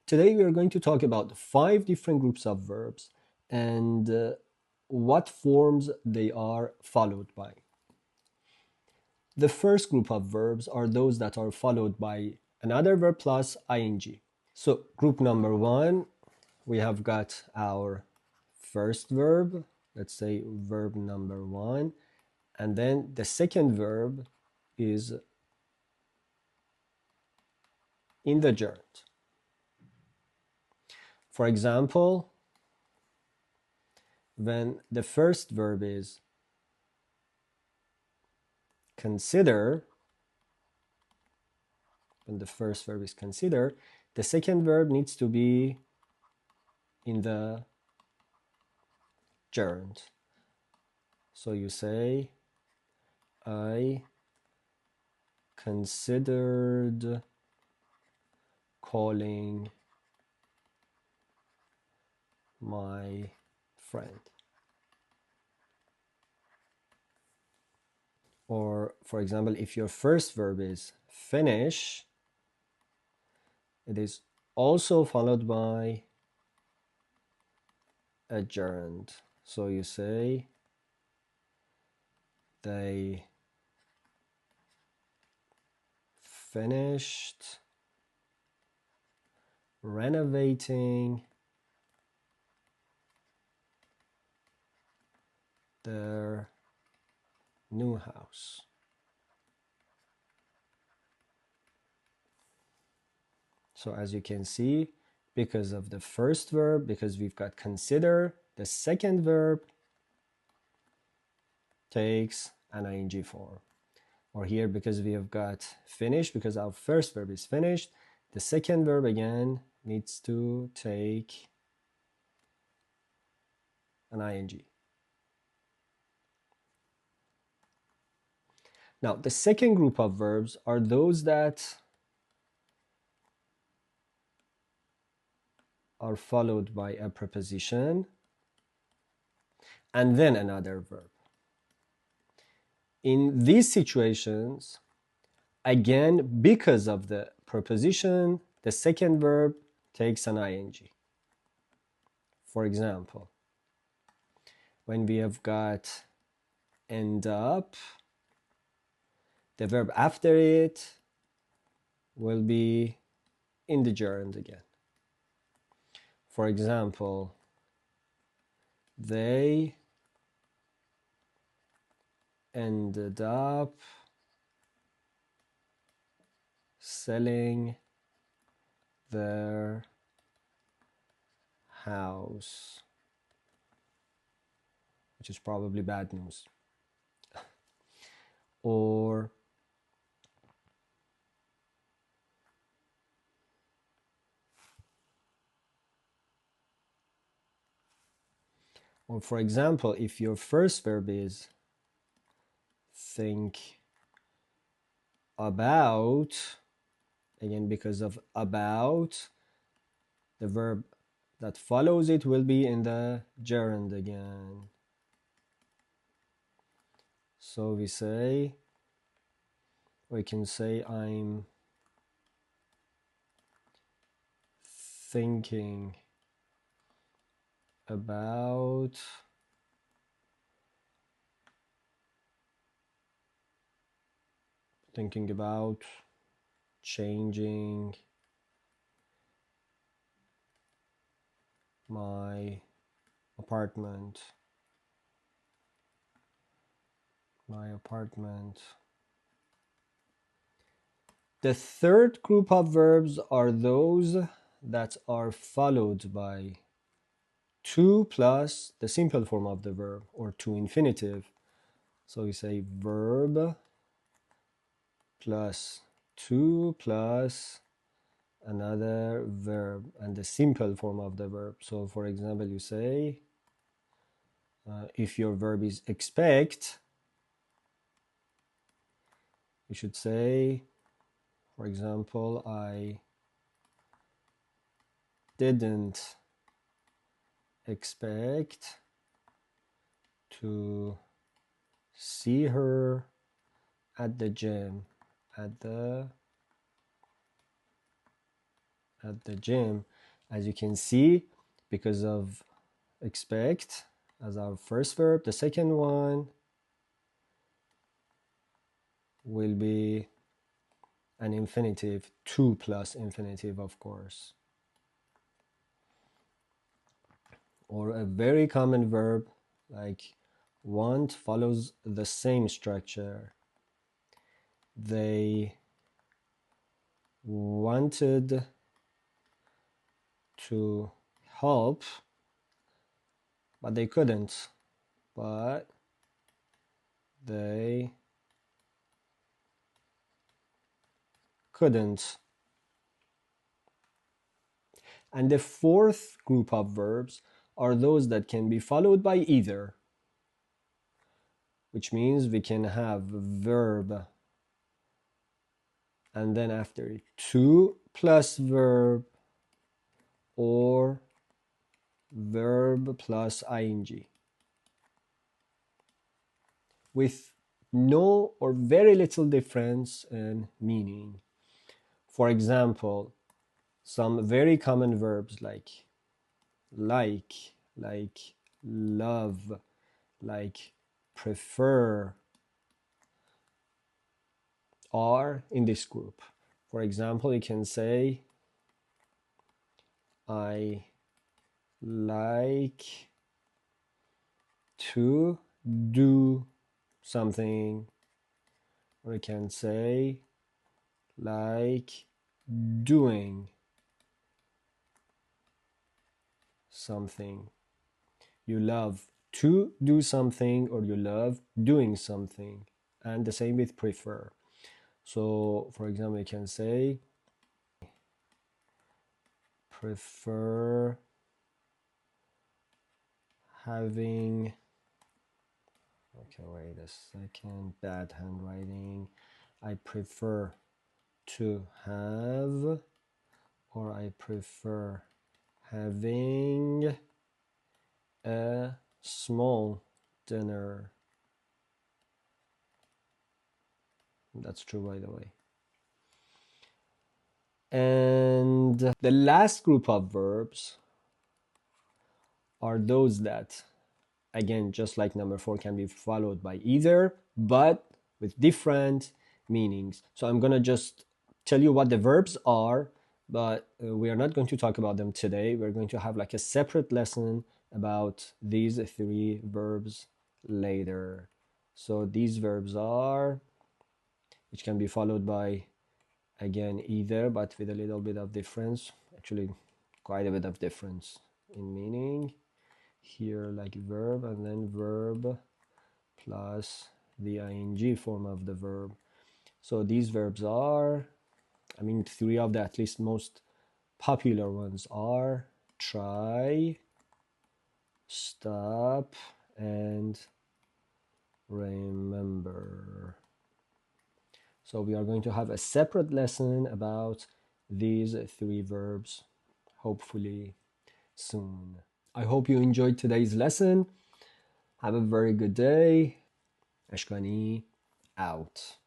Today we are going to talk about 5 different groups of verbs and what forms they are followed by. The first group of verbs are those that are followed by another verb plus ing. So group number 1, we have got our first verb, let's say verb number 1, and then the second verb is in the gerund. For example, when the first verb is consider, when the first verb is consider, the second verb needs to be in the gerund. So you say, I considered calling my friend. Or, for example, if your first verb is finish, it is also followed by a gerund. So you say, they finished renovating their new house. So as you can see, because of the first verb, because we've got consider, the second verb takes an ing form. Or here, because we have got finish, because our first verb is finished, the second verb again needs to take an ing. Now, the second group of verbs are those that are followed by a preposition and then another verb. In these situations, again, because of the preposition, the second verb takes an ing. For example, when we have got end up, the verb after it will be in the gerund again. For example, they ended up selling their house, which is probably bad news. Or for example, if your first verb is think about, again, because of about, the verb that follows it will be in the gerund again. So we can say, I'm thinking about changing my apartment. The third group of verbs are those that are followed by to plus the simple form of the verb, or to infinitive. So we say verb plus to plus another verb and the simple form of the verb. So for example, you say, if your verb is expect, you should say, for example, I didn't expect to see her at the gym. At the gym. As you can see, because of expect as our first verb, the second one will be an infinitive, to plus infinitive, of course. Or a very common verb like want follows the same structure. They wanted to help, but they couldn't. But they couldn't. And the fourth group of verbs are those that can be followed by either, which means we can have verb and then after it to plus verb, or verb plus ing, with no or very little difference in meaning. For example, some very common verbs like love, like prefer are in this group. For example, you can say I like to do something, or you can say like doing something. You love to do something, or you love doing something, and the same with prefer. So for example, you can say prefer having, okay, wait a second, bad handwriting. I prefer to have, or I prefer having a small dinner. That's true, by the way. And the last group of verbs are those that, again, just like number 4, can be followed by either, but with different meanings. So I'm going to just tell you what the verbs are, but we are not going to talk about them today. We're going to have like a separate lesson about these 3 verbs later. So these verbs are, which can be followed by, again, either, but with a little bit of difference, actually quite a bit of difference in meaning. Here like verb, and then verb plus the ing form of the verb. So these verbs are, 3 of the at least most popular ones are try, stop, and remember. So we are going to have a separate lesson about these 3 verbs, hopefully soon. I hope you enjoyed today's lesson. Have a very good day. Ashkani out.